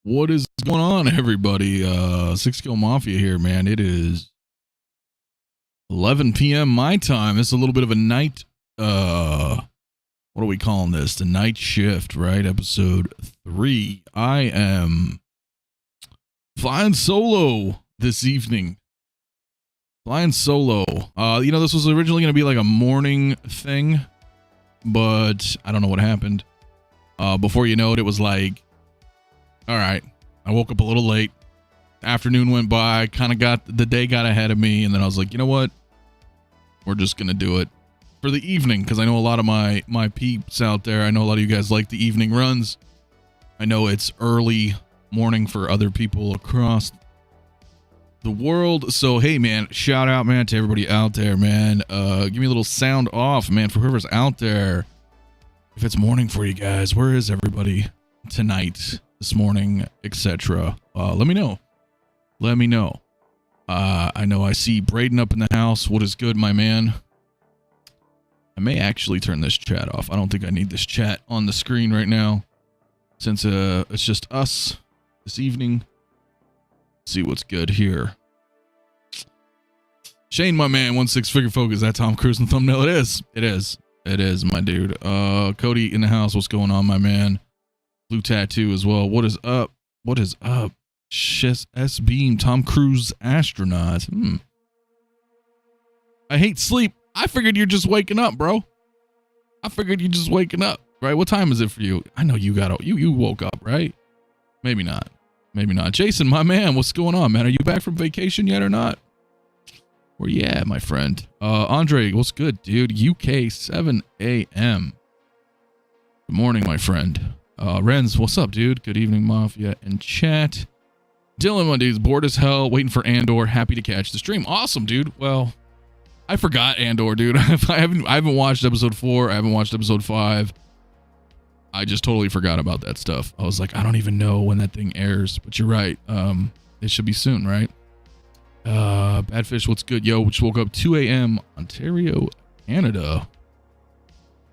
What is going on, everybody? Six Kill Mafia here, man. It is 11 p.m. my time. It's a little bit of a night, what are we calling this? The night shift, right? Episode 3. I am flying solo this evening. Flying solo. This was originally going to be like a morning thing, but I don't know what happened. Before you know it, it was like, all right, I woke up a little late. Afternoon went by, the day got ahead of me, and then I was like, you know what? We're just going to do it for the evening, because I know a lot of my peeps out there. I know a lot of you guys like the evening runs. I know it's early morning for other people across the world. So, hey, man, shout out, man, to everybody out there, man. Give me a little sound off, man, for whoever's out there. If it's morning for you guys, where is everybody tonight? This morning, etc. Let me know. I know I see Braden up in the house. What is good, my man? I may actually turn this chat off. I don't think I need this chat on the screen right now, since it's just us this evening. Let's see what's good here. Shane, my man, 16-figure focus. That Tom Cruise in the thumbnail. It is, my dude. Cody in the house. What's going on, my man? Blue tattoo as well. What is up? S-Beam, Tom Cruise astronaut. I hate sleep. I figured you're just waking up, bro. Right? What time is it for you? I know you woke up, right? Maybe not. Jason, my man, what's going on, man? Are you back from vacation yet or not? Where you at, my friend? Andre, what's good, dude? UK 7 a.m. Good morning, my friend. Renz, what's up, dude? Good evening, Mafia and chat. Dylan, my dude's bored as hell, waiting for Andor. Happy to catch the stream. Awesome, dude. Well, I forgot Andor, dude. I haven't watched episode 4. I haven't watched episode 5. I just totally forgot about that stuff. I was like, I don't even know when that thing airs. But you're right. It should be soon, right? Badfish, what's good? Yo, just woke up 2 a.m. Ontario, Canada.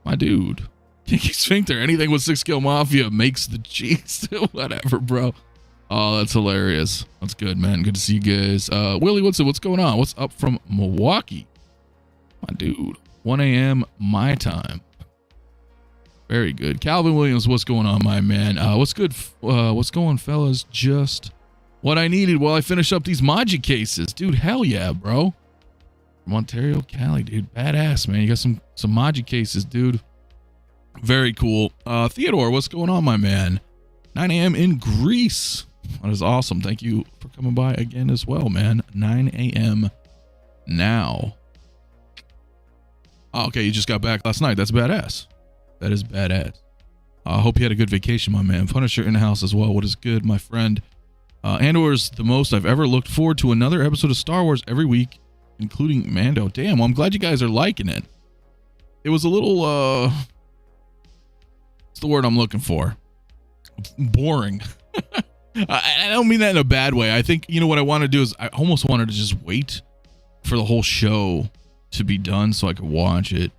My dude. Kinky Sphincter, anything with 6 Kill Mafia makes the cheese. Whatever, bro. Oh, that's hilarious. That's good, man. Good to see you guys. Willie, what's going on? What's up from Milwaukee? My dude. 1 a.m. my time. Very good. Calvin Williams, what's going on, my man? What's good? What's going, fellas? Just what I needed while I finish up these Maji cases. Dude, hell yeah, bro. From Ontario, Cali, dude. Badass, man. You got some Maji cases, dude. Very cool. Theodore, what's going on, my man? 9 a.m. in Greece. That is awesome. Thank you for coming by again as well, man. 9 a.m. now. Oh, okay, you just got back last night. That's badass. That is badass. I hope you had a good vacation, my man. Punisher in the house as well. What is good, my friend? Andor's the most I've ever looked forward to another episode of Star Wars every week, including Mando. Damn, well, I'm glad you guys are liking it. It was a little, what's the word I'm looking for? Boring. I don't mean that in a bad way. I think, what I want to do is I almost wanted to just wait for the whole show to be done so I could watch it.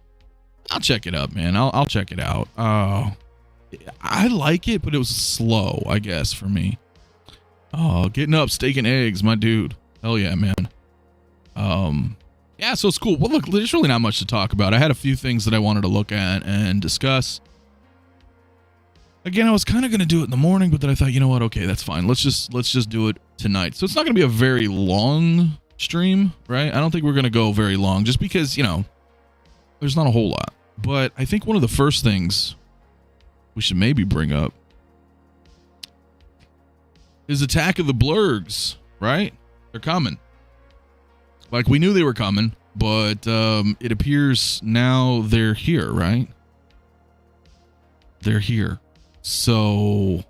I'll check it up, man. I'll check it out. I like it, but it was slow, I guess, for me. Oh, getting up, steak and eggs, my dude. Hell yeah, man. Yeah, so it's cool. Well, look, there's really not much to talk about. I had a few things that I wanted to look at and discuss. Again, I was kind of going to do it in the morning, but then I thought, you know what? Okay, that's fine. Let's just do it tonight. So it's not going to be a very long stream, right? I don't think we're going to go very long just because, there's not a whole lot. But I think one of the first things we should maybe bring up is Attack of the Blurrgs, right? They're coming. Like, we knew they were coming, but it appears now they're here, right? They're here. So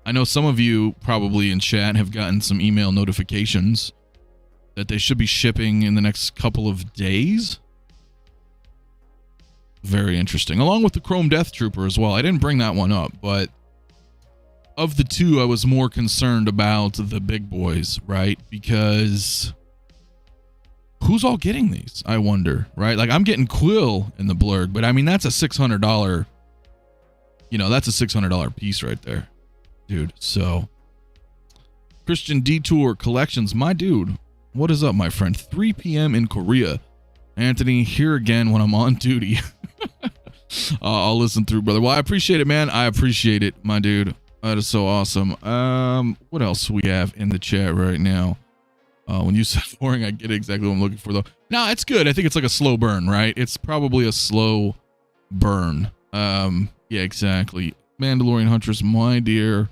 I know some of you probably in chat have gotten some email notifications that they should be shipping in the next couple of days. Very interesting. Along with the Chrome Death Trooper as well. I didn't bring that one up, but of the two, I was more concerned about the big boys, right? Because who's all getting these? I wonder, right? Like, I'm getting Quill in the blurrg, but I mean, that's a $600, that's a $600 piece right there. dude. So Christian Detour Collections, my dude. What is up, my friend? 3 p.m. in Korea. Anthony, here again when I'm on duty. I'll listen through, brother. Well, I appreciate it, man. I appreciate it, my dude. That is so awesome. What else we have in the chat right now? When you said boring, I get exactly what I'm looking for, though. No, it's good. I think it's like a slow burn, right? It's probably a slow burn. Yeah, exactly. Mandalorian Huntress, my dear,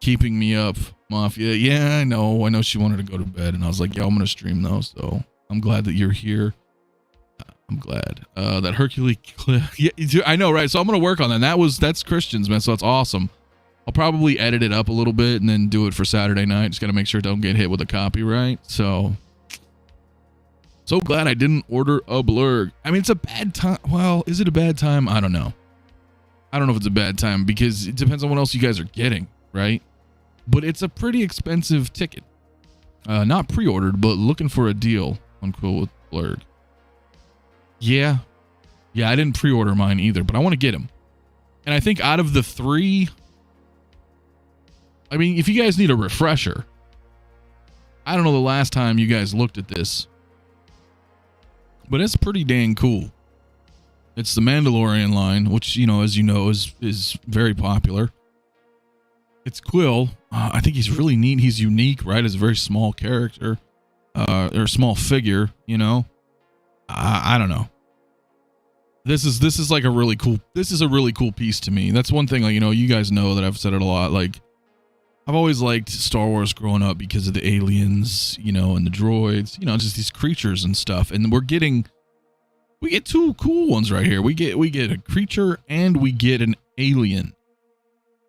keeping me up. Mafia. Yeah, I know she wanted to go to bed, and I was like, yeah, I'm gonna stream though. So I'm glad that you're here. I'm glad that Hercules. Yeah, I know, right? So I'm gonna work on that. That's Christian's, man. So that's awesome. I'll probably edit it up a little bit and then do it for Saturday night. Just gotta make sure it don't get hit with a copyright. So glad I didn't order a blurrg. I mean, it's a bad time. Well, is it a bad time? I don't know. I don't know if it's a bad time because it depends on what else you guys are getting, right? But it's a pretty expensive ticket. Not pre-ordered, but looking for a deal on Quill with blurrg. Yeah, I didn't pre-order mine either, but I want to get him. And I think out of the 3, I mean, if you guys need a refresher, I don't know the last time you guys looked at this, but it's pretty dang cool. It's the Mandalorian line, which, as you know, is very popular. It's Quill. I think he's really neat. He's unique, right? As a very small character, or small figure, I don't know. This is like a really cool piece to me. That's one thing, like, you guys know that I've said it a lot. Like, I've always liked Star Wars growing up because of the aliens, and the droids, just these creatures and stuff. And we get 2 cool ones right here. We get a creature and we get an alien,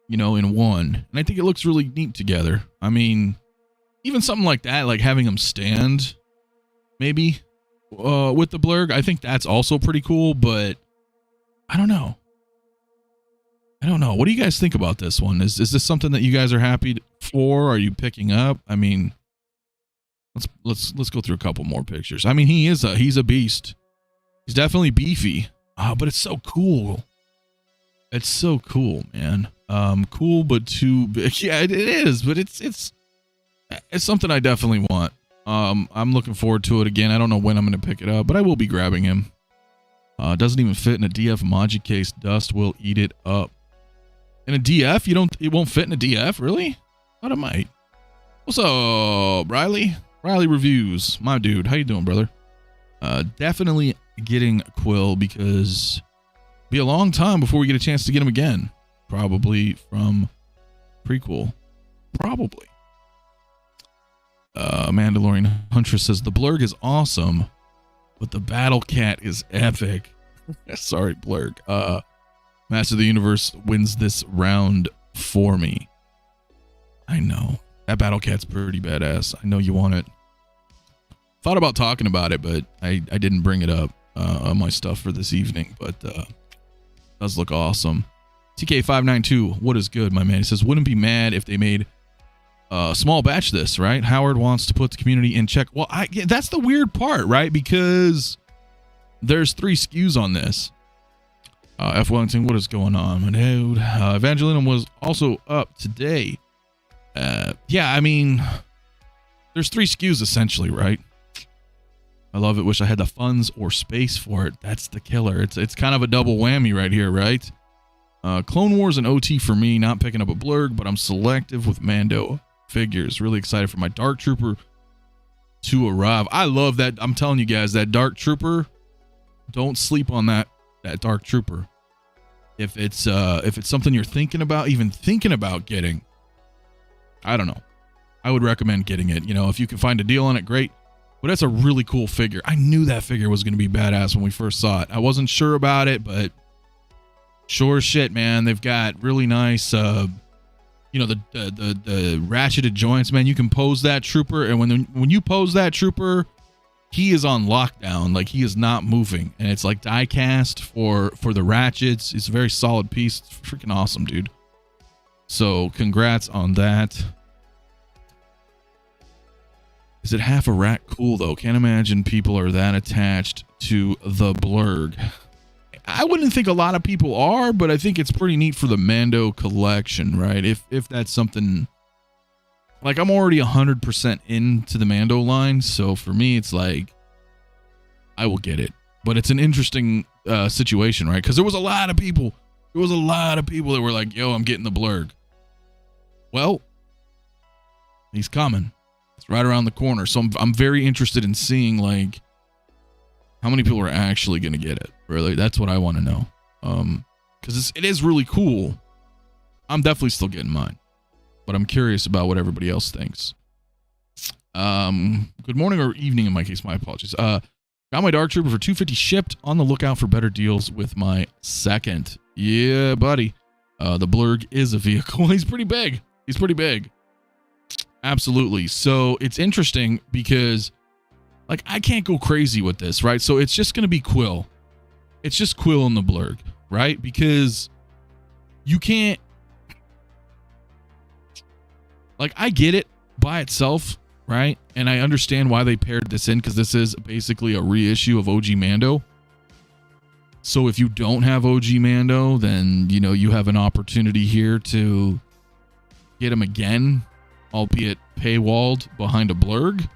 in one. And I think it looks really neat together. I mean, even something like that, like having them stand, maybe, with the blurrg, I think that's also pretty cool, but I don't know. What do you guys think about this one? Is this something that you guys are happy for? Are you picking up? I mean, let's go through a couple more pictures. I mean, he's a beast. He's definitely beefy. But it's so cool. It's so cool, man. Cool, but too big. Yeah, it is, but it's something I definitely want. I'm looking forward to it again. I don't know when I'm going to pick it up, but I will be grabbing him. Doesn't even fit in a DF Maji case. Dust will eat it up. In a DF? It won't fit in a DF? Really? Thought it might. What's up, Riley? Riley Reviews. My dude. How you doing, brother? Definitely getting Quill because it'll be a long time before we get a chance to get him again. Probably from prequel. Probably. Mandalorian Huntress says the blurrg is awesome, but the battle cat is epic. Sorry, blurrg. Master of the Universe wins this round for me. I know. That battle cat's pretty badass. I know you want it. Thought about talking about it, but I didn't bring it up on my stuff for this evening, but does look awesome. TK592, what is good, my man? He says, wouldn't be mad if they made a small batch this, right? Howard wants to put the community in check. Well, that's the weird part, right? Because there's 3 SKUs on this. F. Wellington, what is going on, my dude? Evangeline was also up today. Yeah, I mean, there's 3 SKUs essentially, right? I love it. Wish I had the funds or space for it. That's the killer. It's kind of a double whammy right here, right? Clone Wars and OT for me. Not picking up a blurrg, but I'm selective with Mando figures. Really excited for my Dark Trooper to arrive. I love that. I'm telling you guys, that Dark Trooper. Don't sleep on that Dark Trooper. If it's something you're thinking about, even thinking about getting, I don't know. I would recommend getting it. If you can find a deal on it, great. But that's a really cool figure. I knew that figure was going to be badass when we first saw it. I wasn't sure about it, but sure as shit, man. They've got really nice, the ratcheted joints, man. You can pose that trooper, and when you pose that trooper, he is on lockdown. Like, he is not moving, and it's like die cast for the ratchets. It's a very solid piece. It's freaking awesome, dude. So congrats on that. Is it half a rat? Cool, though. Can't imagine people are that attached to the blurrg. I wouldn't think a lot of people are, but I think it's pretty neat for the Mando collection, right? If that's something, like, I'm already 100% into the Mando line, so for me, it's like, I will get it. But it's an interesting situation, right? Because there was a lot of people. There was a lot of people that were like, yo, I'm getting the blurrg. Well, he's coming. It's right around the corner. So I'm very interested in seeing, like, how many people are actually going to get it. Really, that's what I want to know. Because it is really cool. I'm definitely still getting mine. But I'm curious about what everybody else thinks. Good morning or evening in my case. My apologies. Got my Dark Trooper for $250 shipped. On the lookout for better deals with my second. Yeah, buddy. The blurrg is a vehicle. He's pretty big. He's pretty big. Absolutely. So it's interesting because, like, I can't go crazy with this, right? So it's just going to be Quill. It's just Quill and the blurrg, right? Because you can't, like, I get it by itself, right? And I understand why they paired this in, because this is basically a reissue of OG Mando. So if you don't have OG Mando, then, you know, you have an opportunity here to get him again, albeit paywalled behind a blurrg.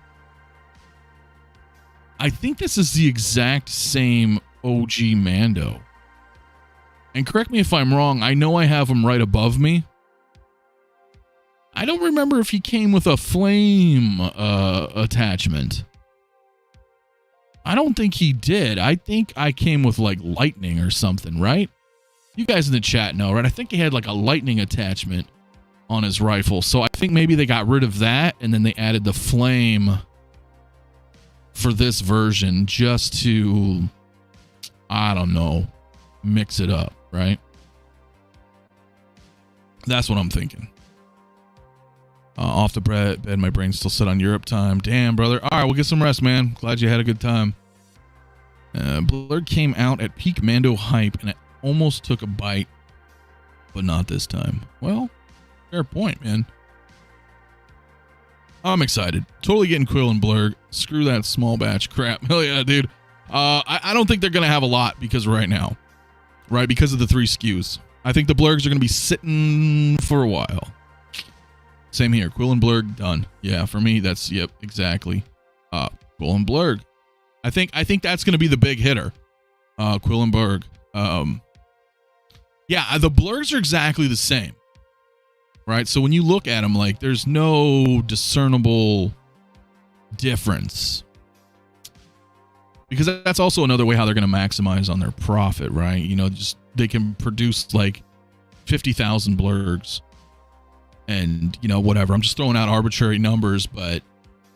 I think this is the exact same OG Mando. And correct me if I'm wrong, I know I have him right above me. I don't remember if he came with a flame attachment. I don't think he did. I think I came with, like, lightning or something, right? You guys in the chat know, right? I think he had, like, a lightning attachment on his rifle. So I think maybe they got rid of that and then they added the flame for this version just to, I don't know, mix it up, right? That's what I'm thinking. Off the bed, my brain's still set on Europe time. Damn, brother. All right, we'll get some rest, man. Glad you had a good time. Blurrg came out at peak Mando hype, and it almost took a bite, but not this time. Well, fair point, man. I'm excited. Totally getting Quill and blurrg. Screw that small batch crap. Hell yeah, dude. I don't think they're going to have a lot because right now, right? Because of the 3 SKUs. I think the blurrgs are going to be sitting for a while. Same here. Quill and blurrg done. Yeah, for me, that's, yep, exactly. Quill and blurrg. I think that's going to be the big hitter. Quill and blurrg. Yeah, the blurrgs are exactly the same. Right? So when you look at them, like, there's no discernible difference. Because that's also another way how they're going to maximize on their profit, right? You know, just they can produce like 50,000 blurrgs. And, you know, whatever. I'm just throwing out arbitrary numbers, but,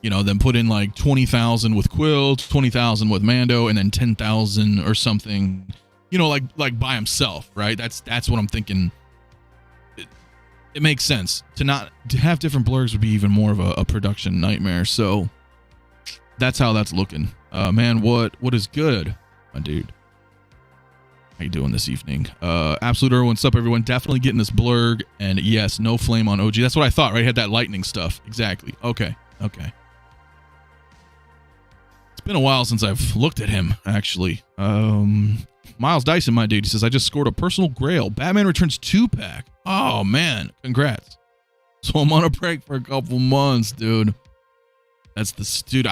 you know, then put in like 20,000 with Quill, 20,000 with Mando, and then 10,000 or something, you know, like by himself, right? That's what I'm thinking. It makes sense to have different blurrgs would be even more of a production nightmare. So that's how that's looking. Man, what is good, my dude? How you doing this evening? Absolute Erwin, what's up, everyone? Definitely getting this blurrg, and yes, no flame on OG. That's what I thought, right? He had that lightning stuff. Exactly. Okay. It's been a while since I've looked at him, actually. Miles Dyson, my dude, he says, I just scored a personal grail. Batman Returns 2-pack. Oh, man. Congrats. So I'm on a break for a couple months, dude. That's the dude.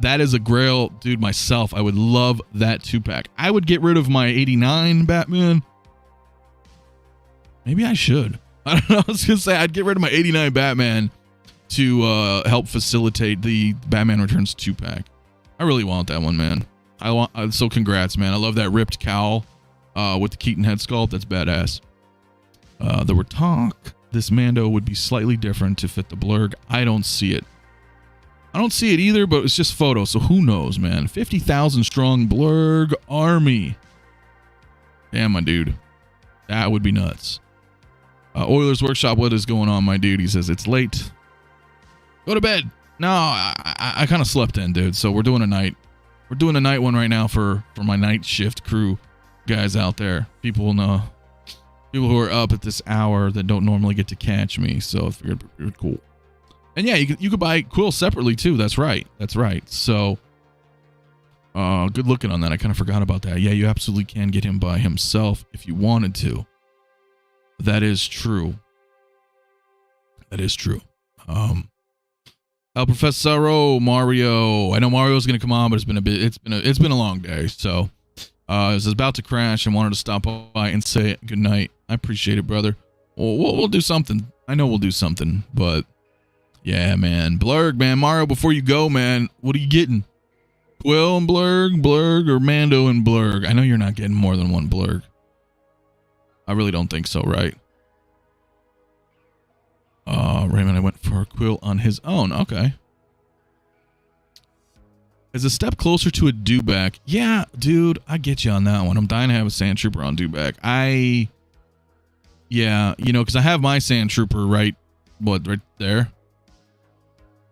That is a grail, dude. Myself, I would love that 2-pack. I would get rid of my 89 Batman. Maybe I should. I don't know. I was gonna say I'd get rid of my 89 Batman to help facilitate the Batman Returns 2-pack. I really want that one, man. So congrats, man. I love that ripped cowl with the Keaton head sculpt. That's badass. There were talk this Mando would be slightly different to fit the blurrg. I don't see it. I don't see it either, but it's just photos, so who knows, man. 50,000 strong blurrg army. Damn, my dude. That would be nuts. Oilers Workshop, what is going on, my dude? He says, it's late. Go to bed. No, I kind of slept in, dude, so we're doing a night. We're doing a night one right now for my night shift crew guys out there. People know. People who are up at this hour that don't normally get to catch me, so I figured it would be cool. And yeah, you could buy Quill separately too. That's right. So Good looking on that. I kind of forgot about that. Yeah, you absolutely can get him by himself if you wanted to. That is true. That is true. El Professor Mario. I know Mario's gonna come on, but it's been a long day. So I was about to crash and wanted to stop by and say good night. I appreciate it, brother. We'll do something. I know we'll do something, but yeah, man. Blurrg, man. Mario, before you go, man, what are you getting? Quill and blurrg, or Mando and blurrg? I know you're not getting more than one blurrg. I really don't think so, right? Raymond, I went for Quill on his own. Okay. Is a step closer to a dewback. Yeah, dude, I get you on that one. I'm dying to have a sand trooper on dewback. Yeah, you know, because I have my sand trooper right there.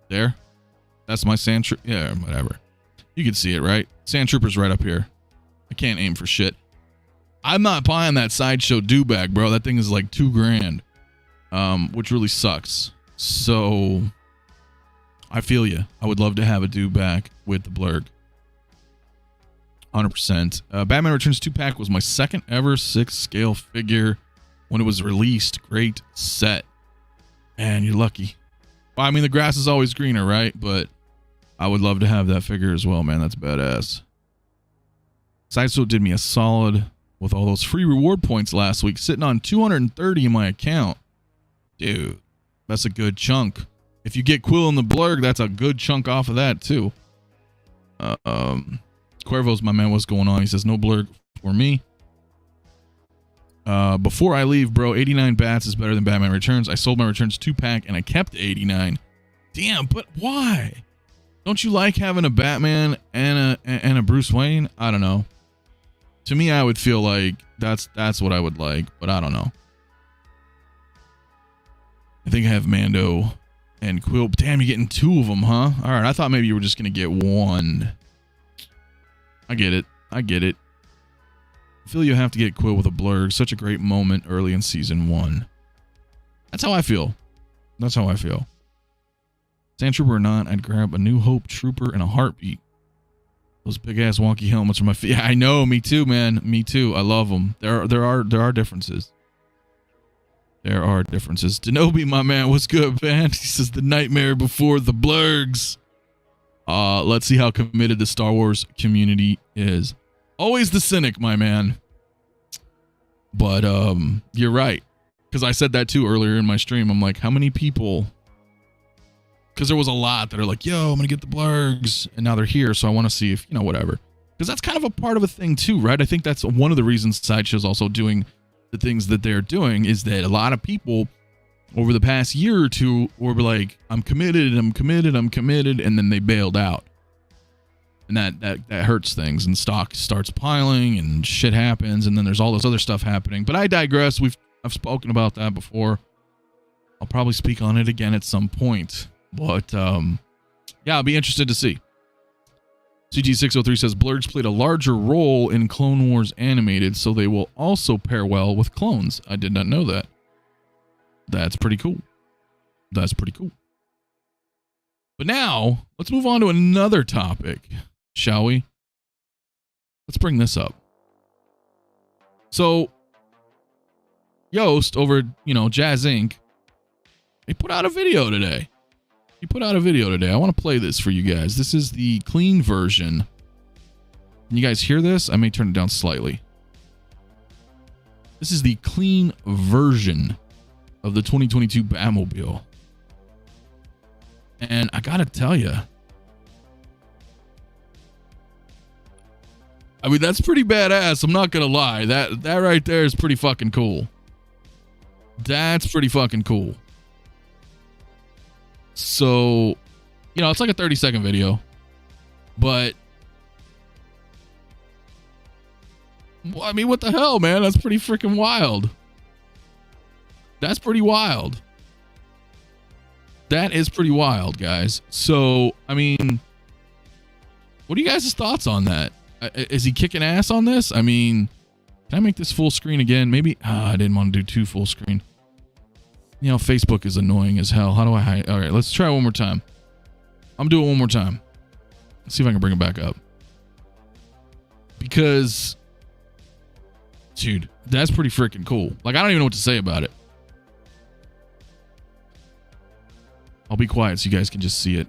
There. That's my sand trooper. Yeah, whatever. You can see it, right? Sand trooper's right up here. I can't aim for shit. I'm not buying that sideshow dewback, bro. That thing is like $2,000. Which really sucks. So I feel you. I would love to have a dewback with the blurrg. 100%. Batman Returns 2-pack was my second ever 6 scale figure when it was released. Great set. And you're lucky. Well, I mean, the grass is always greener, right? But I would love to have that figure as well, man. That's badass. Sideshow did me a solid with all those free reward points last week, sitting on 230 in my account. Dude, that's a good chunk. If you get Quill in the blurrg, that's a good chunk off of that too. Cuervo's my man, what's going on? He says no blurrg for me. Before I leave, bro, 89 bats is better than Batman Returns. I sold my Returns 2-pack and I kept 89. Damn, but why? Don't you like having a Batman and a Bruce Wayne? I don't know. To me, I would feel like that's what I would like, but I don't know. I think I have Mando and Quill. Damn, you're getting 2 of them, huh? All right, I thought maybe you were just going to get 1. I get it. I get it. I feel you have to get Quill with a blurrg. Such a great moment early in season 1. That's how I feel. That's how I feel. Sand Trooper or not, I'd grab a New Hope Trooper in a heartbeat. Those big-ass wonky helmets are my feet. Yeah, I know. Me too, man. Me too. I love them. There are differences. There are differences. Denobi, my man, what's good, man? He says the nightmare before the blurrgs. Let's see how committed the Star Wars community is. Always the cynic, my man. But you're right. Because I said that too earlier in my stream. I'm like, how many people? Because there was a lot that are like, yo, I'm going to get the blurrgs. And now they're here. So I want to see if, you know, whatever. Because that's kind of a part of a thing too, right? I think that's one of the reasons Sideshow's also doing the things that they're doing, is that a lot of people over the past year or two were like, I'm committed, and then they bailed out. And that hurts things, and stock starts piling and shit happens, and then there's all this other stuff happening. But I digress. I've spoken about that before. I'll probably speak on it again at some point. But yeah, I'll be interested to see. CG603 says blurrgs played a larger role in Clone Wars animated, so they will also pair well with clones. I did not know that. That's pretty cool. That's pretty cool. But now, let's move on to another topic, shall we? Let's bring this up. So, Yoast over, Jazz Inc., he put out a video today. I want to play this for you guys. This is the clean version. Can you guys hear this? I may turn it down slightly. This is the clean version of the 2022 Batmobile. And I gotta tell you, I mean, that's pretty badass. I'm not gonna lie. That right there is pretty fucking cool. That's pretty fucking cool. So, it's like a 30-second video, but I mean, what the hell, man? That's pretty freaking wild. That's pretty wild. That is pretty wild, guys. So, I mean, what are you guys' thoughts on that? Is he kicking ass on this? I mean, can I make this full screen again? Maybe. I didn't want to do 2 full screen. Facebook is annoying as hell. How do I hide? All right, let's try one more time. I'm doing it one more time. Let's see if I can bring it back up. because, dude, that's pretty freaking cool. Like, I don't even know what to say about it. I'll be quiet so you guys can just see it.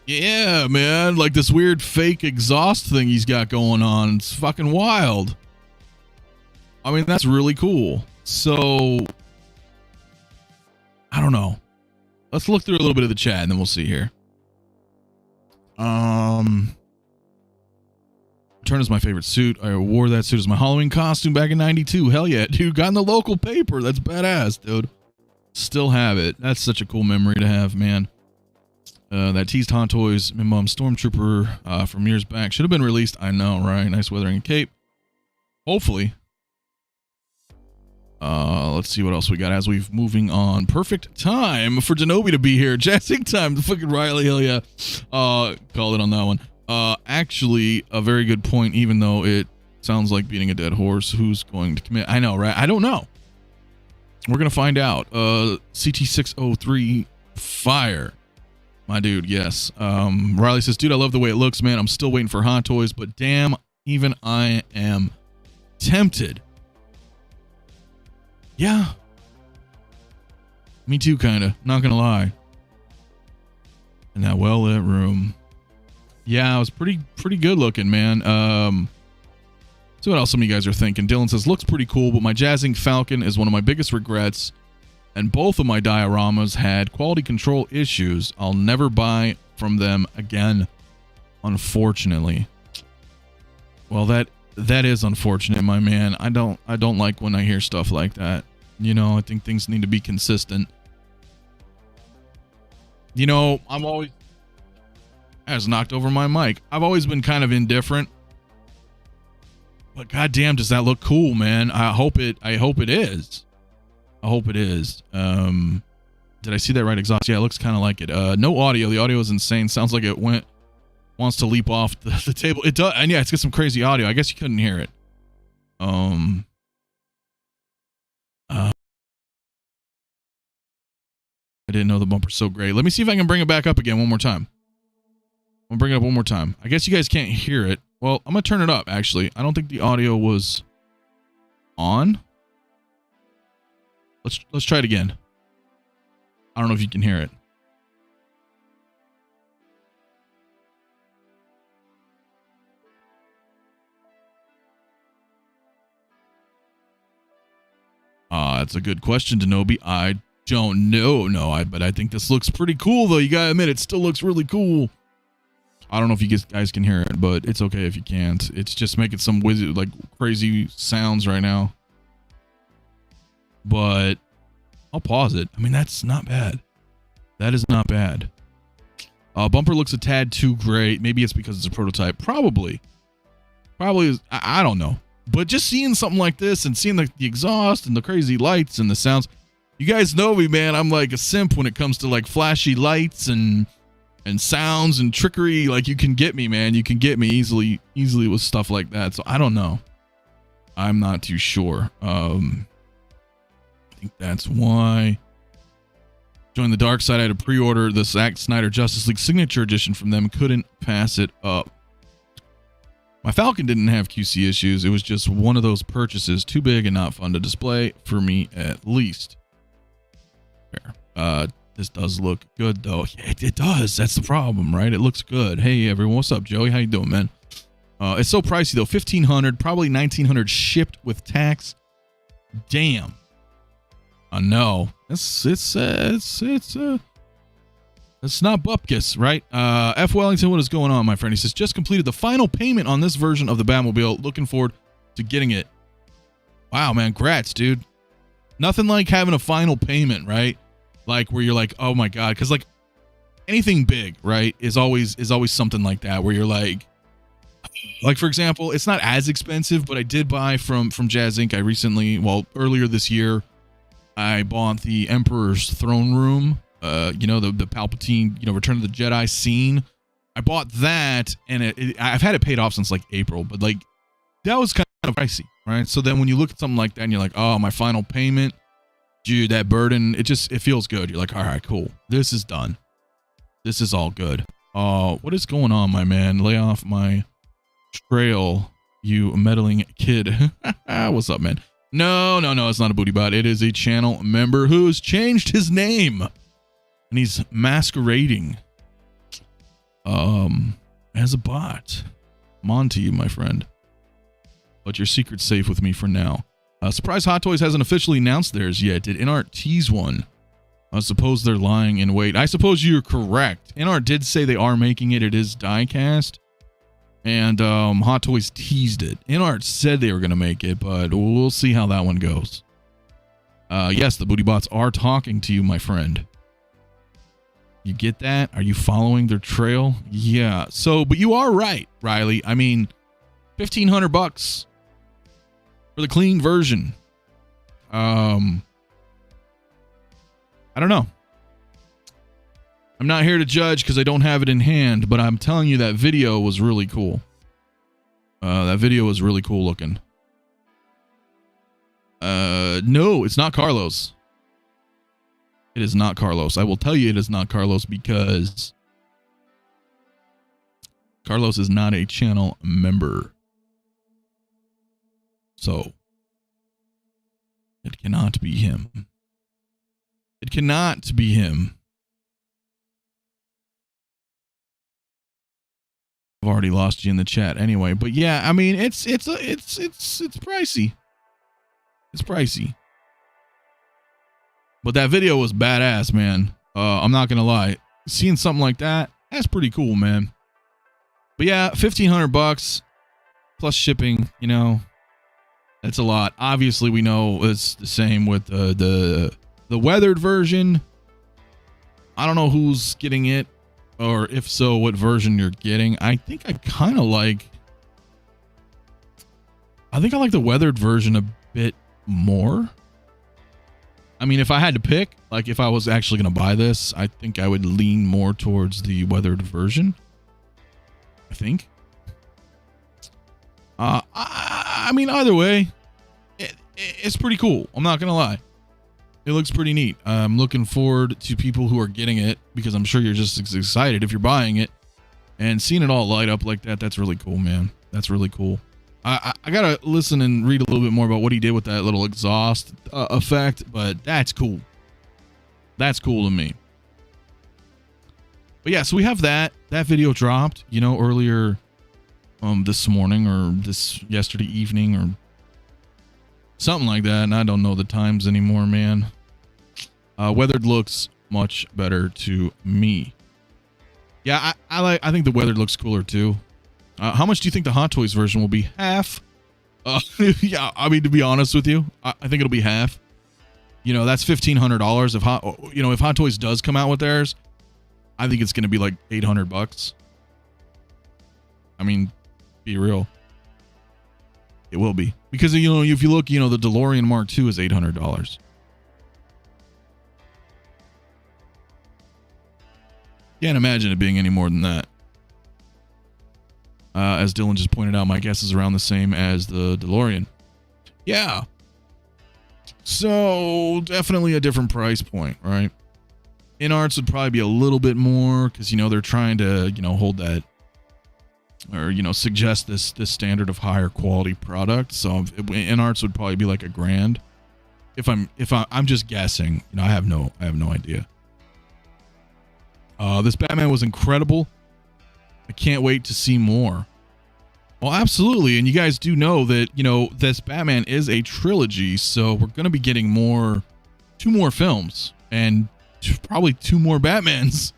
Yeah, man, like this weird fake exhaust thing he's got going on. It's fucking wild. I mean, that's really cool. So, I don't know. Let's look through a little bit of the chat and then we'll see here. Return is my favorite suit. I wore that suit as my Halloween costume back in 92. Hell yeah, dude. Got in the local paper. That's badass, dude. Still have it. That's such a cool memory to have, man. That teased Hot Toys Mim Stormtrooper from years back should have been released. I know, right? Nice weathering cape. Hopefully. Let's see what else we got as we've moving on. Perfect time for Denobi to be here. Jazzing time. The fucking Riley. Hell yeah. Called it on that one. Actually, a very good point, even though it sounds like beating a dead horse. Who's going to commit? I know, right? I don't know. We're going to find out. CT603 Fire. My dude, yes. Riley says, dude, I love the way it looks, man. I'm still waiting for Hot Toys, but damn, even I am tempted. Yeah. Me too, kind of. Not going to lie. In that well-lit room. Yeah, it was pretty good looking, man. See what else some of you guys are thinking. Dylan says, looks pretty cool, but my Jazzing Falcon is one of my biggest regrets. And both of my dioramas had quality control issues. I'll never buy from them again, unfortunately. Well, that is unfortunate, my man. I don't like when I hear stuff like that. You know, I think things need to be consistent. You know, I'm always... I just knocked over my mic. I've always been kind of indifferent. But goddamn, does that look cool, man? I hope it is. I hope it is. Did I see that right? Exhaust? Yeah, it looks kind of like it. No audio. The audio is insane. Sounds like it wants to leap off the table. It does. And yeah, it's got some crazy audio. I guess you couldn't hear it. I didn't know the bumper's so great. Let me see if I can bring it back up again one more time. I'm gonna bring it up one more time. I guess you guys can't hear it. Well, I'm gonna turn it up, actually. I don't think the audio was on. Let's try it again. I don't know if you can hear it. That's a good question, Denobi. I don't know. But I think this looks pretty cool, though. You gotta admit, it still looks really cool. I don't know if you guys can hear it, but it's okay if you can't. It's just making some like crazy sounds right now. But I'll pause it. I mean, that's not bad. That is not bad. Bumper looks a tad too great. Maybe it's because it's a prototype. Probably is. I don't know. But just seeing something like this and seeing the exhaust and the crazy lights and the sounds. You guys know me, man. I'm like a simp when it comes to like flashy lights and sounds and trickery. Like, you can get me, man. You can get me easily with stuff like that. So I don't know. I'm not too sure. I think that's why. Join the dark side. I had to pre-order the Zack Snyder Justice League Signature Edition from them. Couldn't pass it up. My Falcon didn't have QC issues. It was just one of those purchases. Too big and not fun to display, for me at least. Fair. This does look good, though. It does. That's the problem, right? It looks good. Hey, everyone. What's up, Joey? How you doing, man? It's so pricey, though. $1,500, probably $1,900 shipped with tax. Damn. I know. It's not bupkis, right? F. Wellington, what is going on, my friend? He says, just completed the final payment on this version of the Batmobile. Looking forward to getting it. Wow, man. Grats, dude. Nothing like having a final payment, right? Like, where you're like, oh my God. Because, like, anything big, right, is always something like that, where you're like, for example, it's not as expensive, but I did buy from Jazz Inc. I recently, earlier this year, I bought the Emperor's Throne Room. The Palpatine, Return of the Jedi scene. I bought that, and I've had it paid off since like April, but like that was kind of pricey, right? So then when you look at something like that and you're like, oh, my final payment, dude, that burden, it feels good. You're like, all right, cool. This is done. This is all good. What is going on, my man? Lay off my trail, you meddling kid. What's up, man? No, it's not a booty bot. It is a channel member who's changed his name, and he's masquerading as a bot. I'm on to you, my friend. But your secret's safe with me for now. Surprise Hot Toys hasn't officially announced theirs yet. Did InArt tease one? I suppose they're lying in wait. I suppose you're correct. InArt did say they are making it. It is die-cast. And Hot Toys teased it. InArt said they were going to make it, but we'll see how that one goes. Yes, the booty bots are talking to you, my friend. You get that? Are you following their trail? Yeah. So, but you are right, Riley. I mean, $1,500 for the clean version. I don't know. I'm not here to judge because I don't have it in hand, but I'm telling you that video was really cool. That video was really cool looking. No, it's not Carlos. It is not Carlos. I will tell you it is not Carlos because Carlos is not a channel member. So it cannot be him. It cannot be him. I've already lost you in the chat anyway, but yeah, I mean it's pricey. It's pricey. But that video was badass, man. I'm not gonna lie. Seeing something like that, that's pretty cool, man. But yeah, $1,500 plus shipping, you know, that's a lot. Obviously, we know it's the same with the weathered version. I don't know who's getting it, or if so, what version you're getting. I think I kind of like. I think I like the weathered version a bit more. I mean, if I had to pick, like if I was actually going to buy this, I think I would lean more towards the weathered version. I think. I mean, either way, it's pretty cool. I'm not going to lie. It looks pretty neat. I'm looking forward to people who are getting it because I'm sure you're just as excited if you're buying it and seeing it all light up like that. That's really cool, man. That's really cool. I gotta listen and read a little bit more about what he did with that little exhaust effect, but that's cool. That's cool to me. But yeah, so we have that video dropped, you know, earlier this morning or yesterday evening or something like that, and I don't know the times anymore, man. Weathered looks much better to me. Yeah, I think the weathered looks cooler too. How much do you think the Hot Toys version will be? Half? Yeah, I mean, to be honest with you, I think it'll be half. You know, that's $1,500. If Hot Toys does come out with theirs, I think it's going to be like $800. I mean, be real. It will be. Because, you know, if you look, you know, the DeLorean Mark II is $800. Can't imagine it being any more than that. As Dylan just pointed out, my guess is around the same as the DeLorean. Yeah. So definitely a different price point, right? InArts would probably be a little bit more because, you know, they're trying to, you know, hold that or, you know, suggest this standard of higher quality product. So InArts would probably be like $1,000. If I'm just guessing, you know, I have no idea. This Batman was incredible. I can't wait to see more. Well, absolutely. And you guys do know that, you know, this Batman is a trilogy. So we're going to be getting two more films and probably 2 more Batmans.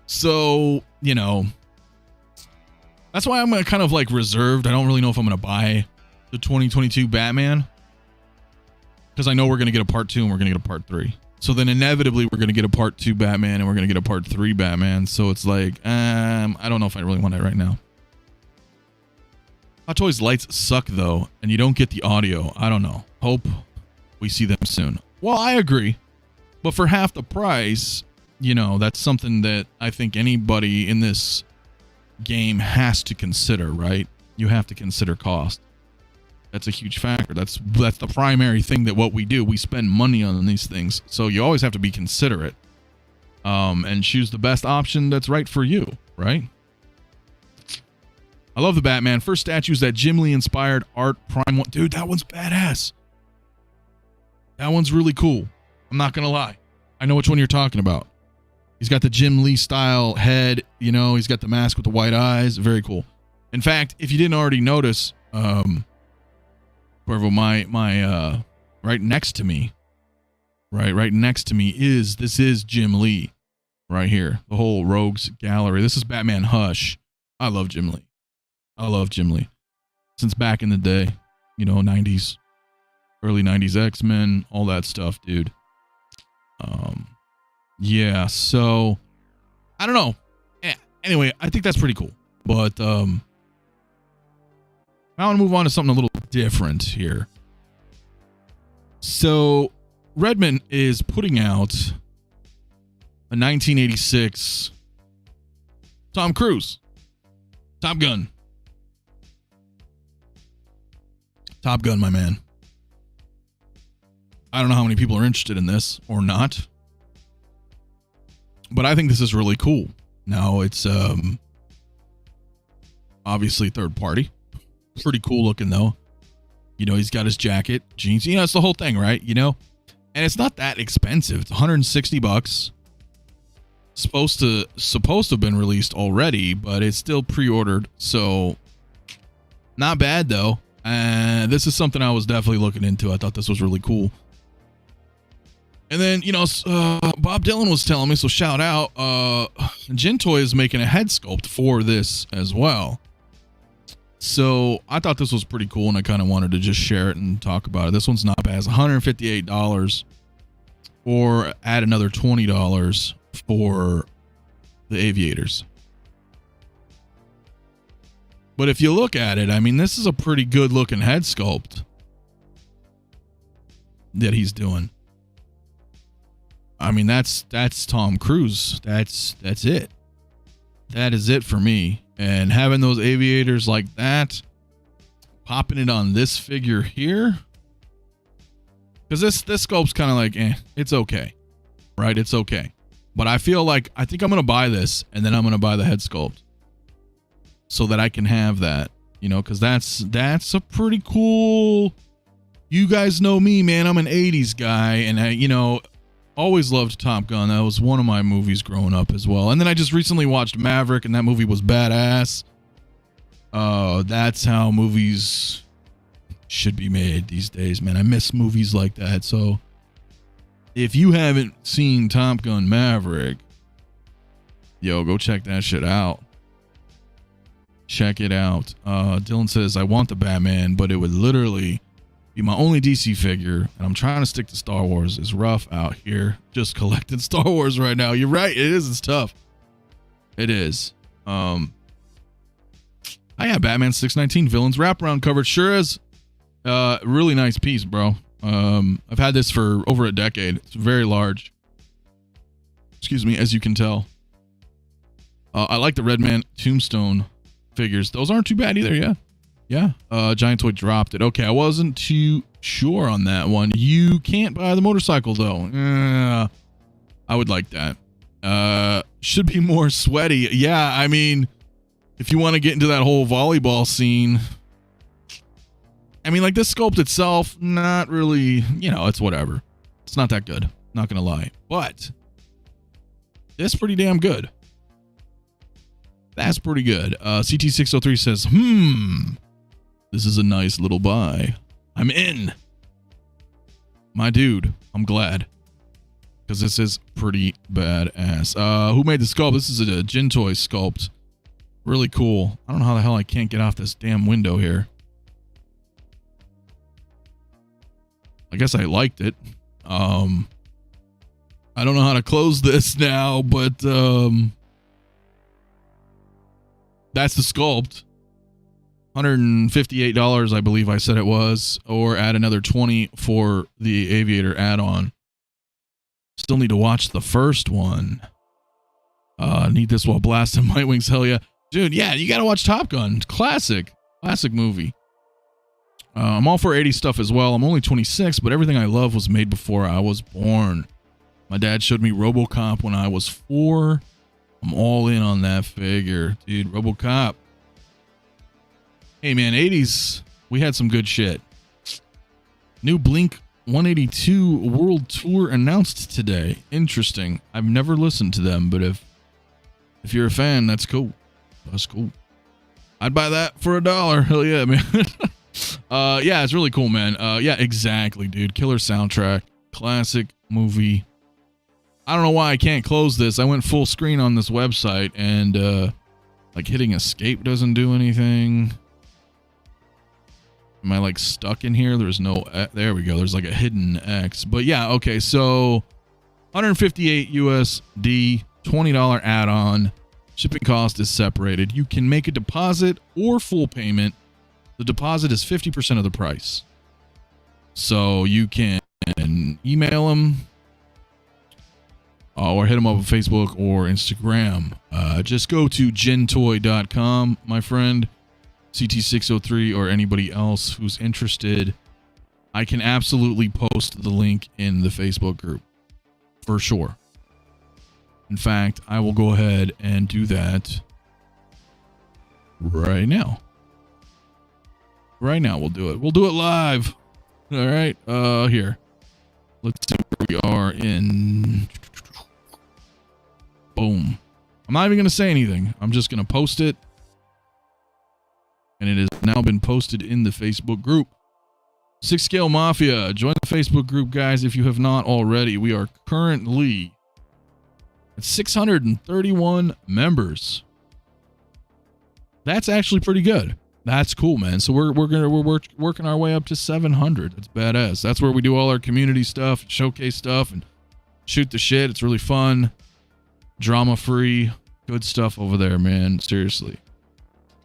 So, you know, that's why I'm kind of like reserved. I don't really know if I'm going to buy the 2022 Batman because I know we're going to get a part 2 and we're going to get a part 3. So then inevitably we're going to get a part 2 Batman and we're going to get a part 3 Batman. So it's like, I don't know if I really want it right now. Hot Toys lights suck though, and you don't get the audio. I don't know. Hope we see them soon. Well, I agree. But for half the price, you know, that's something that I think anybody in this game has to consider, right? You have to consider cost. That's a huge factor. That's the primary thing that what we do. We spend money on these things. So you always have to be considerate. And choose the best option that's right for you, right? I love the Batman. First statue's that Jim Lee inspired art prime one. Dude, that one's badass. That one's really cool. I'm not going to lie. I know which one you're talking about. He's got the Jim Lee style head. You know, he's got the mask with the white eyes. Very cool. In fact, if you didn't already notice, Cuervo, my right next to me, right next to me is Jim Lee right here. The whole Rogues Gallery. This is Batman Hush. I love Jim Lee. I love Jim Lee. Since back in the day, you know, 90s, early 90s X-Men, all that stuff, dude. Yeah, so I don't know. Anyway, I think that's pretty cool. But I want to move on to something a little different here. So Redmond is putting out a 1986 Tom Cruise Top Gun. Top Gun, my man. I don't know how many people are interested in this or not, but I think this is really cool. Now it's obviously third party. Pretty cool looking though. You know, he's got his jacket, jeans. You know, it's the whole thing, right? You know, and it's not that expensive. It's $160. Supposed to have been released already, but it's still pre-ordered. So not bad though. And this is something I was definitely looking into. I thought this was really cool. And then, you know, Bob Dylan was telling me, so shout out, Gentoy is making a head sculpt for this as well. So I thought this was pretty cool, and I kind of wanted to just share it and talk about it. This one's not bad. It's $158, or add another $20 for the aviators. But if you look at it, I mean, this is a pretty good looking head sculpt that he's doing. I mean, that's Tom Cruise. That's it. That is it for me. And having those aviators like that, popping it on this figure here, because this sculpt's kind of like, it's okay, right? It's okay. But I think I'm gonna buy this, and then I'm gonna buy the head sculpt, so that I can have that, you know, because that's a pretty cool. You guys know me, man. I'm an 80s guy, and I, you know, always loved Top Gun. That was one of my movies growing up as well. And then I just recently watched Maverick, and that movie was badass. That's how movies should be made these days, man. I miss movies like that. So if you haven't seen Top Gun Maverick, yo, go check that shit out. Check it out. Dylan says, I want the Batman, but it would literally be my only DC figure, and I'm trying to stick to Star Wars. It's rough out here just collecting Star Wars right now. You're right. It is. It's tough. It is. I have Batman 619 Villains wraparound cover. Sure is. Really nice piece, bro. I've had this for over a decade. It's very large. Excuse me, as you can tell. I like the Redman Tombstone figures. Those aren't too bad either. Yeah. Giant Toy dropped it. Okay, I wasn't too sure on that one. You can't buy the motorcycle though. I would like that. Should be more sweaty. Yeah, I mean, if you want to get into that whole volleyball scene, I mean, like this sculpt itself, not really, you know, it's whatever. It's not that good. Not gonna lie, but it's pretty damn good. That's pretty good. CT603 says, this is a nice little buy. I'm in. My dude, I'm glad. Because this is pretty badass. Who made the sculpt? This is a Gentoy sculpt. Really cool. I don't know how the hell I can't get off this damn window here. I guess I liked it. I don't know how to close this now, but that's the sculpt. $158, I believe I said it was, or add another $20 for the aviator add-on. Still need to watch the first one. Need this while blasting my wings. Hell yeah. Dude, yeah, you got to watch Top Gun. Classic movie. I'm all for 80s stuff as well. I'm only 26, but everything I love was made before I was born. My dad showed me RoboCop when I was 4. I'm all in on that figure. Dude, RoboCop. Hey, man, 80s, we had some good shit. New Blink 182 World Tour announced today. Interesting. I've never listened to them, but if you're a fan, that's cool. That's cool. I'd buy that for $1. Hell yeah, man. Yeah, it's really cool, man. Yeah, exactly, dude. Killer soundtrack. Classic movie. I don't know why I can't close this. I went full screen on this website and like hitting escape doesn't do anything. Am I like stuck in here? There's no, there we go. There's like a hidden X. But yeah, okay. So 158 USD, $20 add-on. Shipping cost is separated. You can make a deposit or full payment. The deposit is 50% of the price. So you can email them or hit them up on Facebook or Instagram. Just go to gentoy.com, my friend, CT603, or anybody else who's interested. I can absolutely post the link in the Facebook group for sure. In fact, I will go ahead and do that right now. Right now, we'll do it. We'll do it live. All right. Here. Let's see where we are in. Boom. I'm not even going to say anything. I'm just going to post it. And it has now been posted in the Facebook group. 6 Scale Mafia. Join the Facebook group, guys, if you have not already. We are currently at 631 members. That's actually pretty good. That's cool, man. So we're working our way up to 700. That's badass. That's where we do all our community stuff, showcase stuff, and shoot the shit. It's really fun, drama free, good stuff over there, man. Seriously,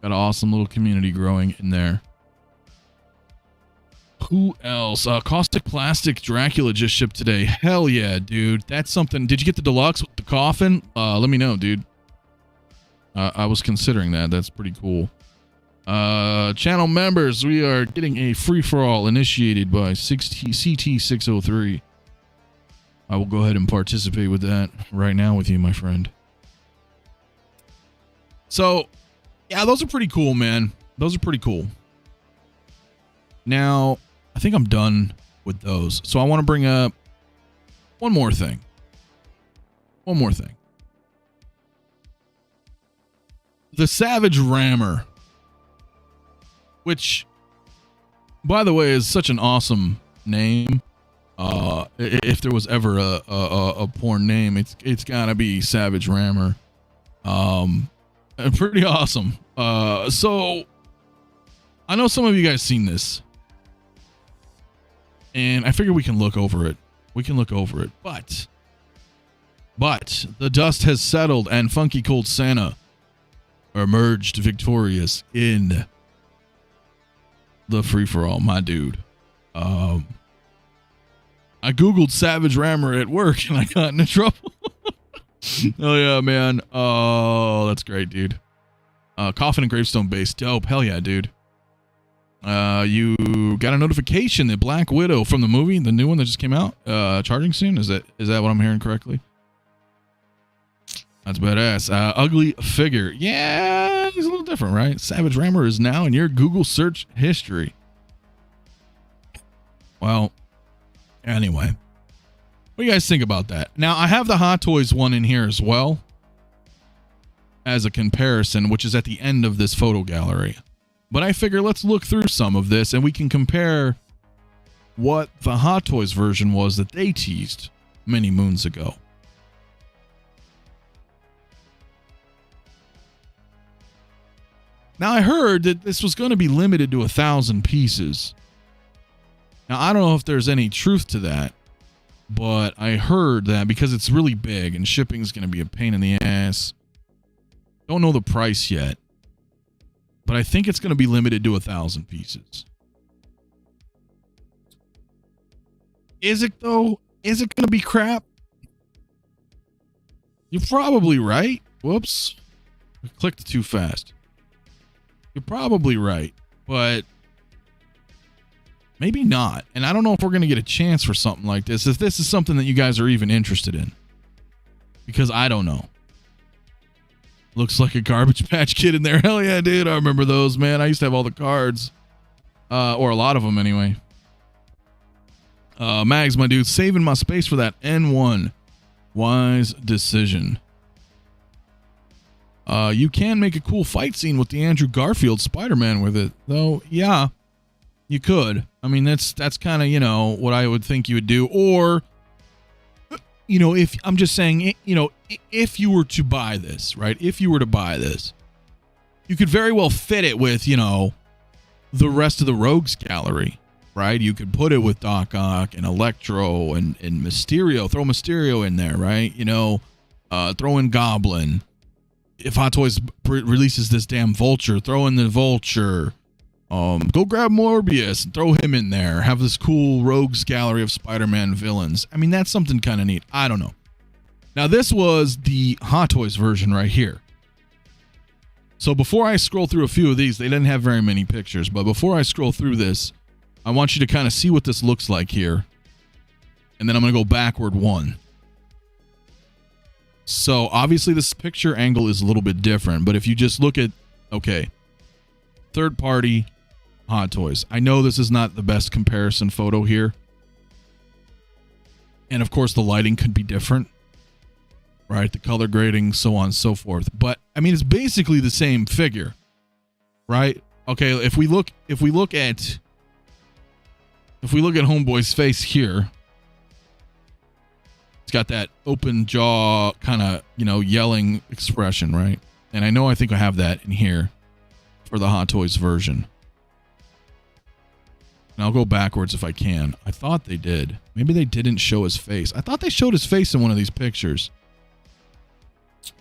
got an awesome little community growing in there. Who else? Caustic Plastic Dracula just shipped today. Hell yeah, dude. That's something. Did you get the deluxe with the coffin? Let me know, dude. I was considering that. That's pretty cool. Channel members, we are getting a free-for-all initiated by CT603. I will go ahead and participate with that right now with you, my friend. So, yeah, those are pretty cool, man. Those are pretty cool. Now, I think I'm done with those. So I want to bring up one more thing. One more thing. The Savage Rammer. Which, by the way, is such an awesome name. If there was ever a porn name, it's gotta be Savage Rammer. Pretty awesome. So I know some of you guys seen this, and I figure we can look over it. But the dust has settled, and Funky Cold Santa emerged victorious in the free-for-all, my dude. I googled Savage Rammer at work and I got into trouble. Oh yeah, man. Oh, that's great, dude. Coffin and gravestone base, dope. Hell yeah, dude. You got a notification that Black Widow from the movie, the new one that just came out, charging soon. Is that what I'm hearing correctly? That's badass. Ugly figure. Yeah, he's a little different, right? Savage Rammer is now in your Google search history. Well, anyway. What do you guys think about that? Now, I have the Hot Toys one in here as well as a comparison, which is at the end of this photo gallery. But I figure let's look through some of this and we can compare what the Hot Toys version was that they teased many moons ago. Now, I heard that this was going to be limited to 1,000 pieces. Now, I don't know if there's any truth to that, but I heard that because it's really big and shipping is going to be a pain in the ass. Don't know the price yet, but I think it's going to be limited to 1,000 pieces. Is it, though? Is it going to be crap? You're probably right. Whoops. I clicked too fast. You're probably right, but maybe not. And I don't know if we're going to get a chance for something like this, if this is something that you guys are even interested in. Because I don't know. Looks like a Garbage Patch Kid in there. Hell yeah, dude. I remember those, man. I used to have all the cards. Or a lot of them anyway. Mags, my dude, saving my space for that N1. Wise decision. You can make a cool fight scene with the Andrew Garfield Spider-Man with it, though. Yeah, you could. I mean, that's kind of, you know, what I would think you would do. Or, you know, if I'm just saying, you know, if you were to buy this, right? If you were to buy this, you could very well fit it with, you know, the rest of the Rogues gallery, right? You could put it with Doc Ock and Electro and Mysterio. Throw Mysterio in there, right? You know, throw in Goblin. If Hot Toys releases this damn Vulture, throw in the Vulture. Go grab Morbius and throw him in there. Have this cool Rogues gallery of Spider-Man villains. I mean, that's something kind of neat. I don't know. Now, this was the Hot Toys version right here. So before I scroll through a few of these, they didn't have very many pictures, but before I scroll through this, I want you to kind of see what this looks like here. And then I'm going to go backward one. So obviously this picture angle is a little bit different, but if you just look at, okay, third party Hot Toys. I know this is not the best comparison photo here. And of course the lighting could be different, right? The color grading, so on and so forth. But I mean, it's basically the same figure, right? Okay, if we look at Homeboy's face here, it's got that open jaw kind of, you know, yelling expression, right? And I think I have that in here for the Hot Toys version. And I'll go backwards if I can. I thought they did. Maybe they didn't show his face. I thought they showed his face in one of these pictures.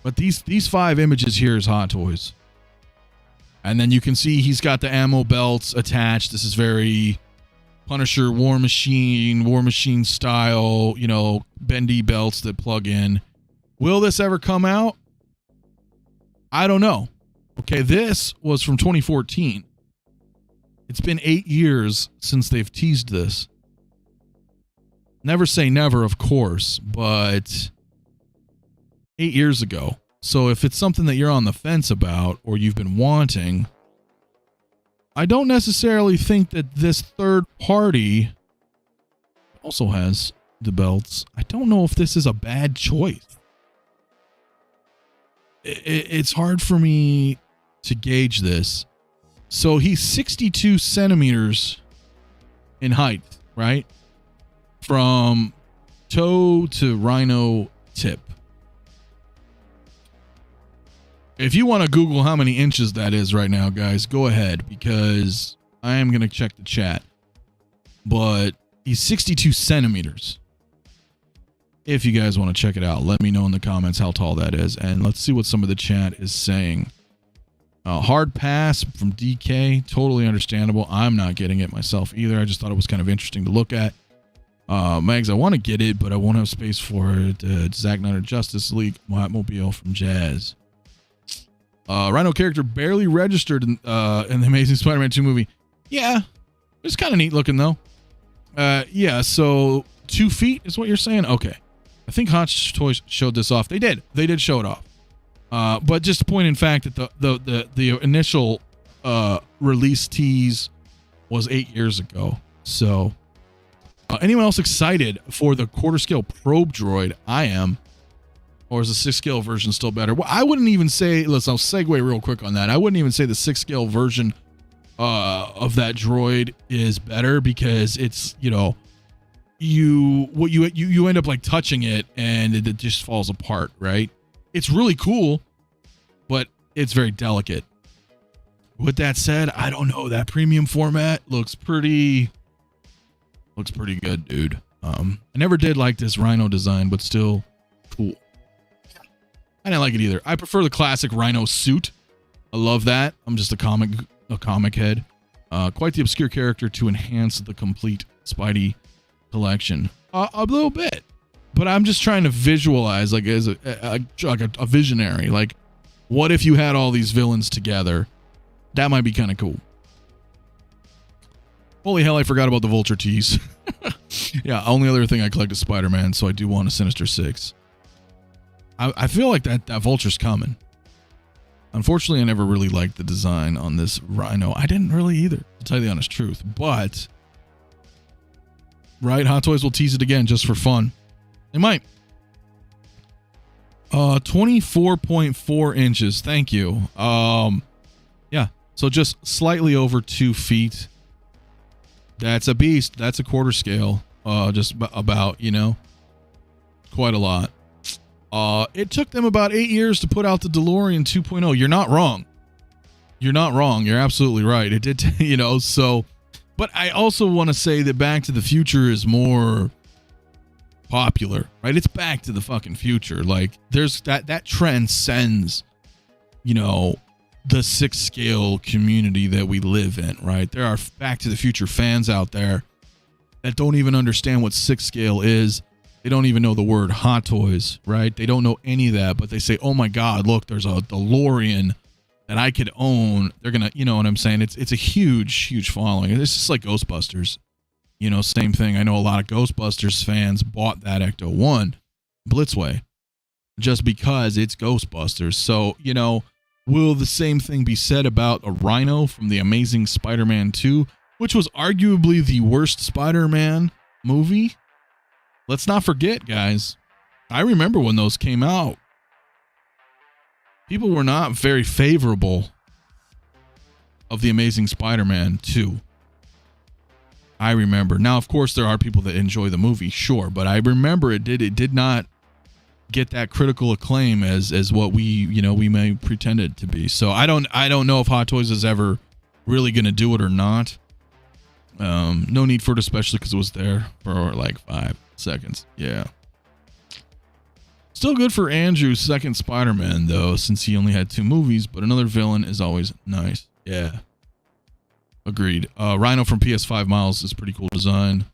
But these 5 images here is Hot Toys. And then you can see he's got the ammo belts attached. This is very Punisher, War Machine style, you know, bendy belts that plug in. Will this ever come out? I don't know. Okay, this was from 2014. It's been 8 years since they've teased this. Never say never, of course, but 8 years ago. So if it's something that you're on the fence about or you've been wanting, I don't necessarily think that this third party also has the belts. I don't know if this is a bad choice. It's hard for me to gauge this. So he's 62 centimeters in height, right? From toe to rhino tip. If you want to Google how many inches that is right now, guys, go ahead, because I am going to check the chat. But he's 62 centimeters. If you guys want to check it out, let me know in the comments how tall that is. And let's see what some of the chat is saying. Hard pass from DK. Totally understandable. I'm not getting it myself either. I just thought it was kind of interesting to look at. Mags, I want to get it, but I won't have space for it. Zack Snyder Justice League Batmobile from Jazz. Rhino character barely registered in the Amazing Spider-Man 2 movie. Yeah, it's kind of neat looking though. Yeah, so 2 feet is what you're saying? Okay. I think Hot Toys showed this off. They did show it off. But just to point in fact that the initial release tease was 8 years ago. So anyone else excited for the quarter scale probe droid? I am. Or is the 6 scale version still better? Well, I wouldn't even say, I'll segue real quick on that. I wouldn't even say the 6 scale version of that droid is better, because it's, you know, you end up like touching it and it just falls apart, right? It's really cool, but it's very delicate. With that said, I don't know. That premium format looks pretty good, dude. I never did like this Rhino design, but still cool. I didn't like it either. I prefer the classic Rhino suit. I love that. I'm just a comic head. Quite the obscure character to enhance the complete Spidey collection. A little bit. But I'm just trying to visualize, like, as a visionary. Like, What if you had all these villains together? That might be kind of cool. Holy hell, I forgot about the Vulture tease. Yeah, only other thing I collect is Spider-Man, so I do want a Sinister Six. I feel like that Vulture's coming. Unfortunately, I never really liked the design on this Rhino. I didn't really either, to tell you the honest truth. But, right, Hot Toys will tease it again just for fun. They might. 24.4 inches. Thank you. Yeah, so just slightly over 2 feet. That's a beast. That's a quarter scale. Just about, you know, quite a lot. It took them about 8 years to put out the DeLorean 2.0. You're not wrong. You're not wrong. You're absolutely right. It did, you know, so, but I also want to say that Back to the Future is more popular, right? It's Back to the fucking future. Like, there's that transcends, you know, the 6 scale community that we live in, right? There are Back to the Future fans out there that don't even understand what 6 scale is. They don't even know the word Hot Toys, right? They don't know any of that, but they say, oh my God, look, there's a DeLorean that I could own. They're going to, you know what I'm saying? It's a huge following. It's just like Ghostbusters. You know, same thing. I know a lot of Ghostbusters fans bought that Ecto-1 Blitzway just because it's Ghostbusters. So, you know, will the same thing be said about a Rhino from the Amazing Spider-Man 2, which was arguably the worst Spider-Man movie? Let's not forget, guys. I remember when those came out. People were not very favorable of the Amazing Spider-Man 2. I remember. Now, of course, there are people that enjoy the movie, sure, but I remember it did not get that critical acclaim as what we may pretend it to be. So I don't know if Hot Toys is ever really going to do it or not. No need for it, especially because it was there for like 5 seconds. Yeah. Still good for Andrew's second Spider-Man, though, since he only had 2 movies, but another villain is always nice. Yeah. Agreed. Rhino from PS5 Miles is pretty cool design.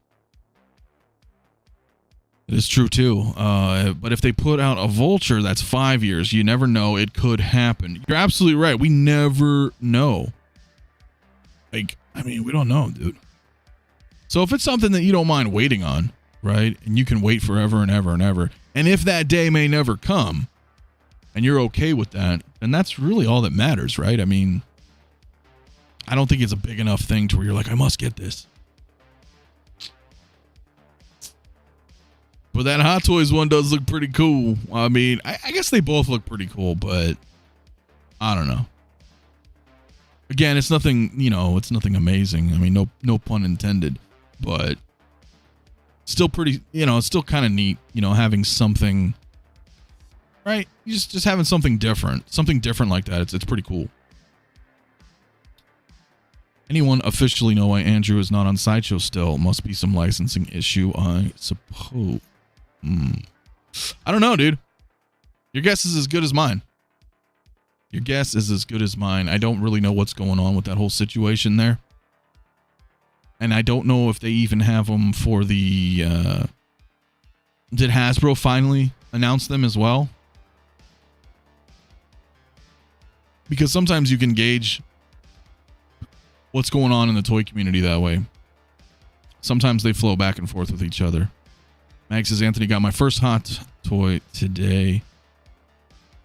It is true, too. But if they put out a Vulture, that's 5 years. You never know. It could happen. You're absolutely right. We never know. Like, I mean, we don't know, dude. So if it's something that you don't mind waiting on, right? And you can wait forever and ever and ever. And if that day may never come, and you're okay with that, then that's really all that matters, right? I mean, I don't think it's a big enough thing to where you're like, I must get this. But that Hot Toys one does look pretty cool. I mean, I guess they both look pretty cool, but I don't know. Again, it's nothing, you know, it's nothing amazing. I mean, no pun intended, but still pretty, you know, it's still kind of neat, you know, having something, right? Just having something different like that. It's pretty cool. Anyone officially know why Andrew is not on Sideshow still? Must be some licensing issue, I suppose. I don't know, dude. Your guess is as good as mine. Your guess is as good as mine. I don't really know what's going on with that whole situation there. And I don't know if they even have them for the... Did Hasbro finally announce them as well? Because sometimes you can gauge what's going on in the toy community that way. Sometimes they flow back and forth with each other. Mag says, Anthony got my first hot toy today.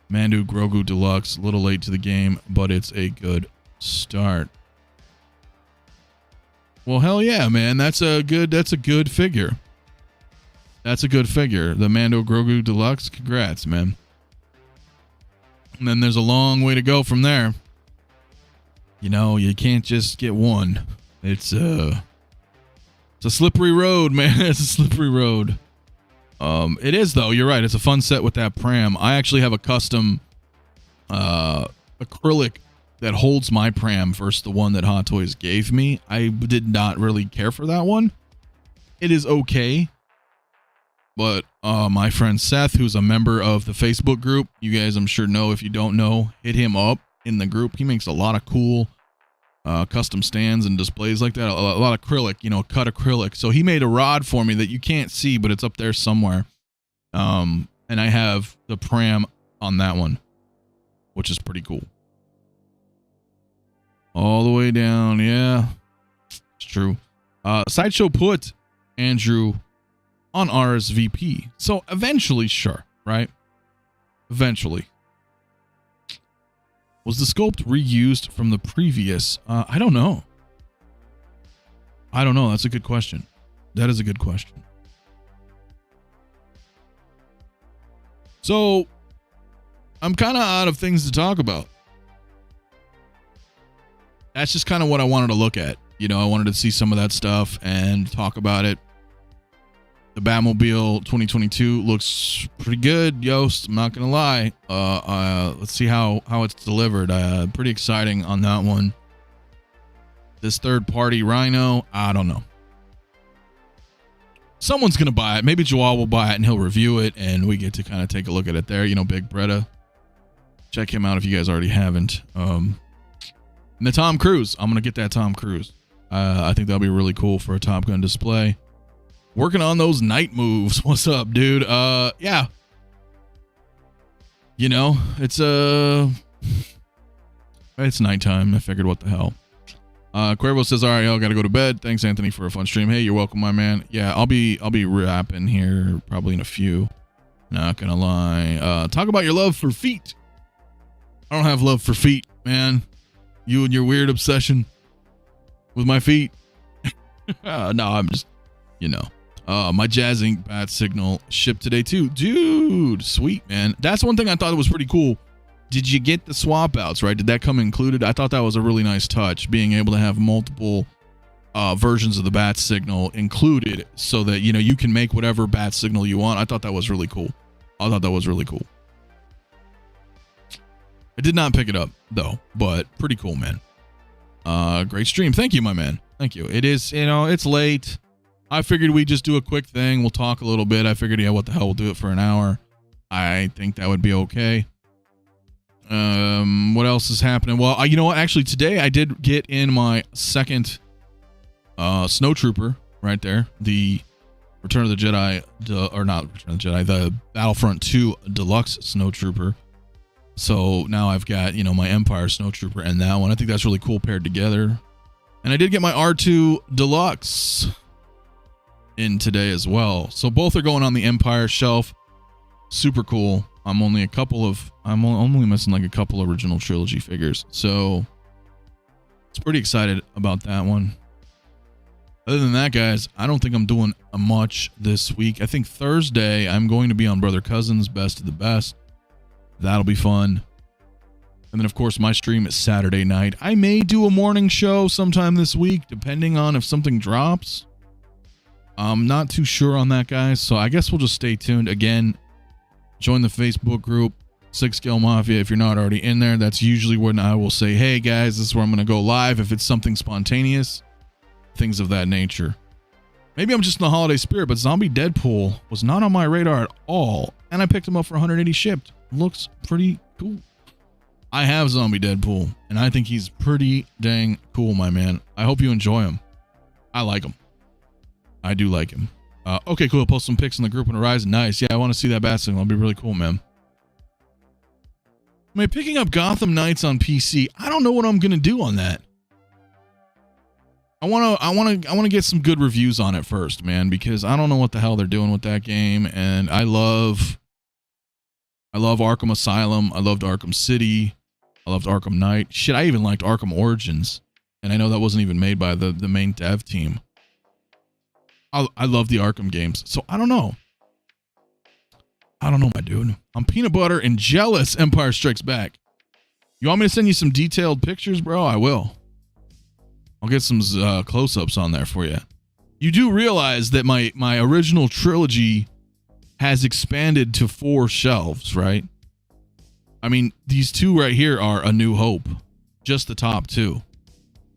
Mando Grogu Deluxe. A little late to the game, but it's a good start. Well, hell yeah, man. That's a good figure. That's a good figure. The Mando Grogu Deluxe. Congrats, man. And then there's a long way to go from there. You know, you can't just get one. It's a slippery road, man. It's a slippery road. It is, though. You're right. It's a fun set with that pram. I actually have a custom acrylic that holds my pram versus the one that Hot Toys gave me. I did not really care for that one. It is okay. But my friend Seth, who's a member of the Facebook group, you guys I'm sure know. If you don't know, hit him up in the group. He makes a lot of cool custom stands and displays like that. A lot of acrylic, you know, cut acrylic. So he made a rod for me that you can't see, but it's up there somewhere. And I have the pram on that one. which is pretty cool. All the way down. Yeah, it's true. Sideshow put Andrew on RSVP. So eventually, sure, right? Eventually. Was the sculpt reused from the previous? I don't know. I don't know. That's a good question. That is a good question. So, I'm kind of out of things to talk about. That's just kind of what I wanted to look at. You know, I wanted to see some of that stuff and talk about it. The Batmobile 2022 looks pretty good, Yost. I'm not going to lie. Let's see how it's delivered. Pretty exciting on that one. This third-party Rhino, I don't know. Someone's going to buy it. Maybe Joel will buy it and he'll review it, and we get to kind of take a look at it there. You know, Big Bretta. Check him out if you guys already haven't. And the Tom Cruise. I'm going to get that Tom Cruise. I think that'll be really cool for a Top Gun display. Working on those night moves. What's up, dude? Yeah. You know, it's nighttime. I figured, what the hell. Cuervo says, all right, y'all gotta go to bed. Thanks, Anthony, for a fun stream. Hey, you're welcome, my man. Yeah, I'll be wrapping here probably in a few. Not gonna lie. Talk about your love for feet. I don't have love for feet, man. You and your weird obsession with my feet. No, I'm just, you know. My Jazz Inc bat signal shipped today too. Dude, sweet, man. That's one thing I thought was pretty cool. Did you get the swap outs, right? Did that come included? I thought that was a really nice touch, being able to have multiple versions of the bat signal included so that, you know, you can make whatever bat signal you want. I thought that was really cool. I did not pick it up though, but pretty cool, man. Great stream. Thank you, my man. Thank you. It is, you know, it's late. I figured we'd just do a quick thing. We'll talk a little bit. I figured, yeah, what the hell, we'll do it for an hour. I think that would be okay. What else is happening? Well, you know what? Actually, today I did get in my second snowtrooper right there. The Return of the Jedi, or not Return of the Jedi, the Battlefront 2 Deluxe snowtrooper. So now I've got, you know, my Empire snowtrooper and that one. I think that's really cool paired together. And I did get my R2 Deluxe in today as well. So both are going on the Empire shelf. Super cool. I'm only missing like a couple original trilogy figures. So it's pretty excited about that one. Other than that, guys, I don't think I'm doing much this week. I think Thursday I'm going to be on Brother Cousins Best of the Best. That'll be fun. And then, of course, my stream is Saturday night. I may do a morning show sometime this week, depending on if something drops. I'm not too sure on that, guys. So I guess we'll just stay tuned. Again, join the Facebook group, 6 Scale Mafia. If you're not already in there, that's usually when I will say, hey, guys, this is where I'm going to go live. If it's something spontaneous, things of that nature. Maybe I'm just in the holiday spirit, but Zombie Deadpool was not on my radar at all. And I picked him up for 180 shipped. Looks pretty cool. I have Zombie Deadpool, and I think he's pretty dang cool, my man. I hope you enjoy him. I like him. I do like him. Okay, cool. Post some pics in the group on Horizon. Nice. Yeah, I want to see that bat signal. It'll be really cool, man. Am I picking up Gotham Knights on PC? I don't know what I'm gonna do on that. I want to get some good reviews on it first, man, because I don't know what the hell they're doing with that game, and I love Arkham Asylum. I loved Arkham City. I loved Arkham Knight. Shit, I even liked Arkham Origins, and I know that wasn't even made by the main dev team. I love the Arkham games, so I don't know. My dude. I'm peanut butter and jealous. Empire Strikes Back. You want me to send you some detailed pictures, bro? I will. I'll get some close-ups on there for you. You do realize that my original trilogy has expanded to 4 shelves, right? I mean, these 2 right here are A New Hope. Just the top 2.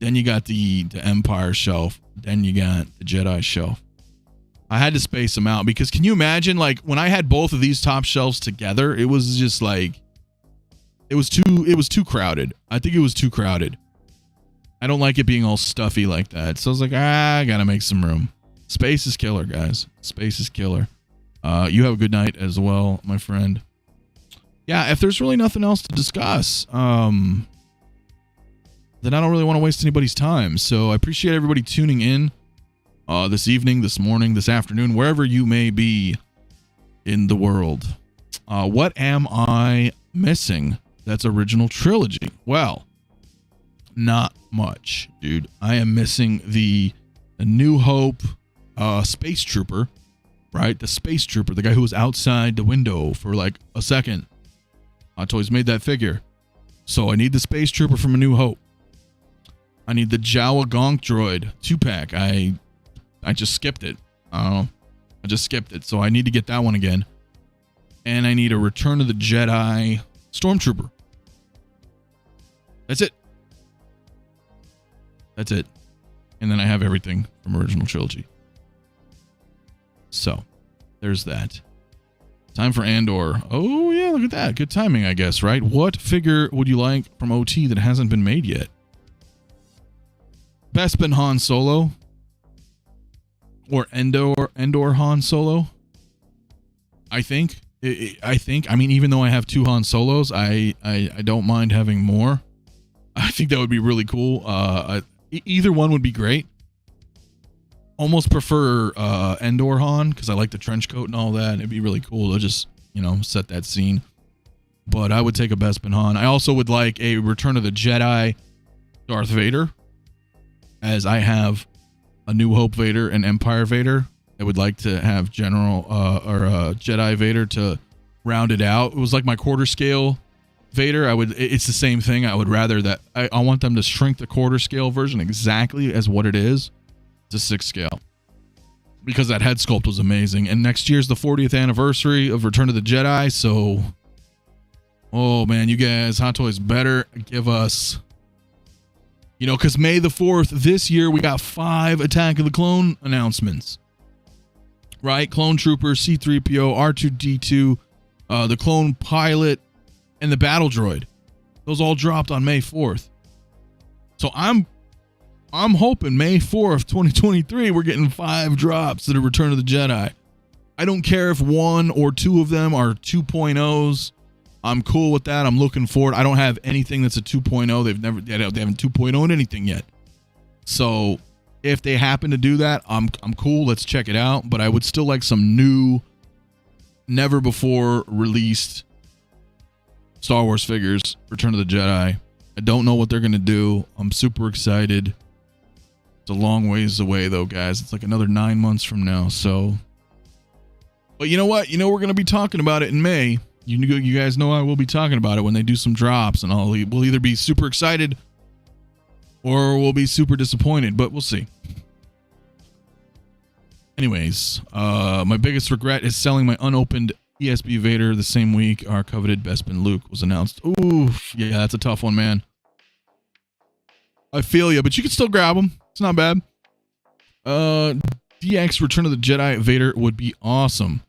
Then you got the Empire shelf. Then you got the Jedi shelf. I had to space them out because can you imagine, like, when I had both of these top shelves together, it was just like, it was too crowded. I think it was too crowded. I don't like it being all stuffy like that. So I was like, I gotta make some room. Space is killer, guys. Space is killer. You have a good night as well, my friend. yeah, if there's really nothing else to discuss, then I don't really want to waste anybody's time. So I appreciate everybody tuning in this evening, this morning, this afternoon, wherever you may be in the world. What am I missing? That's original trilogy. Well, not much, dude. I am missing the New Hope space trooper, right? The space trooper, the guy who was outside the window for like a second. Hot Toys made that figure. So I need the space trooper from A New Hope. I need the Jawa Gonk droid 2-pack. I just skipped it. I just skipped it. So I need to get that one again. And I need a Return of the Jedi Stormtrooper. That's it. That's it. And then I have everything from original trilogy. So there's that. Time for Andor. Oh, yeah, look at that. Good timing, I guess, right? What figure would you like from OT that hasn't been made yet? Bespin Han Solo. Or Endor Han Solo. I think. I mean, even though I have 2 Han Solos, I don't mind having more. I think that would be really cool. Either one would be great. Almost prefer Endor Han because I like the trench coat and all that. It'd be really cool to just, set that scene. But I would take a Bespin Han. I also would like a Return of the Jedi Darth Vader, as I have a New Hope Vader and Empire Vader. I would like to have General or Jedi Vader to round it out. It was like my quarter scale Vader. It's the same thing. I would rather that I want them to shrink the quarter scale version exactly as what it is to 6 scale, because that head sculpt was amazing. And next year's the 40th anniversary of Return of the Jedi, so oh man, you guys, Hot Toys better give us, because May the 4th this year we got 5 Attack of the Clone announcements, right? Clone Trooper, C-3PO, R2-D2, the Clone Pilot, and the Battle Droid. Those all dropped on May 4th. So I'm hoping May 4th, 2023, we're getting 5 drops that are Return of the Jedi. I don't care if 1 or 2 of them are 2.0s. I'm cool with that. I'm looking forward. I don't have anything that's a 2.0. They haven't 2.0'd anything yet. So if they happen to do that, I'm cool. Let's check it out. But I would still like some new, never before released Star Wars figures, Return of the Jedi. I don't know what they're going to do. I'm super excited. It's a long ways away, though, guys. It's like another 9 months from now. So, but you know what? We're going to be talking about it in May. You guys know I will be talking about it when they do some drops, and we'll either be super excited or we'll be super disappointed, but we'll see. Anyways, my biggest regret is selling my unopened ESB Vader the same week our coveted Bespin Luke was announced. Ooh, yeah, that's a tough one, man. I feel you, but you can still grab them. It's not bad. DX Return of the Jedi Vader would be awesome.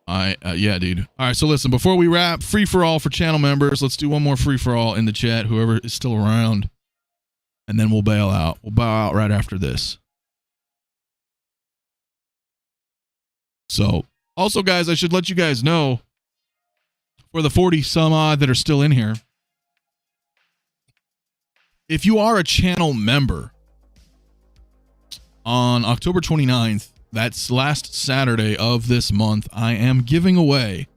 Yeah, dude. All right, so listen, before we wrap, free for all for channel members. Let's do one more free for all in the chat, whoever is still around, and then we'll bail out. We'll bow out right after this. So, also, guys, I should let you guys know, for the 40 some odd that are still in here, if you are a channel member, on October 29th, that's last Saturday of this month, I am giving away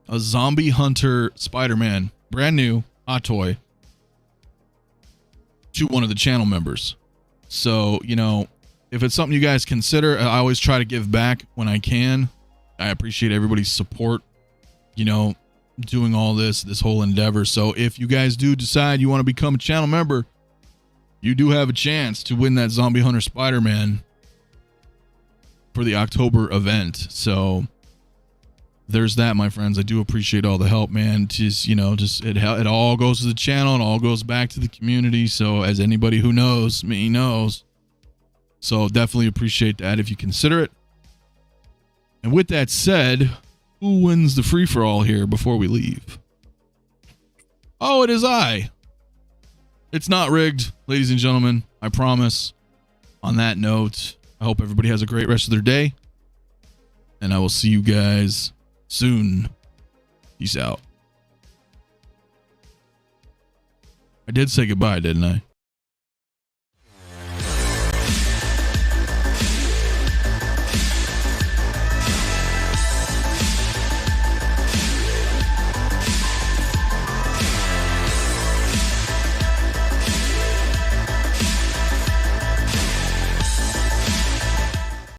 a Zombie Hunter Spider-Man, brand new, hot toy, to one of the channel members. So, if it's something you guys consider, I always try to give back when I can. I appreciate everybody's support, doing all this whole endeavor. So if you guys do decide you want to become a channel member, you do have a chance to win that Zombie Hunter Spider-Man for the October event. So there's that, my friends. I do appreciate all the help, man. It all goes to the channel. It all goes back to the community. So as anybody who knows me knows. So definitely appreciate that if you consider it. And with that said, who wins the free-for-all here before we leave? Oh, it is I. It's not rigged, ladies and gentlemen. I promise. On that note, I hope everybody has a great rest of their day. And I will see you guys soon. Peace out. I did say goodbye, didn't I?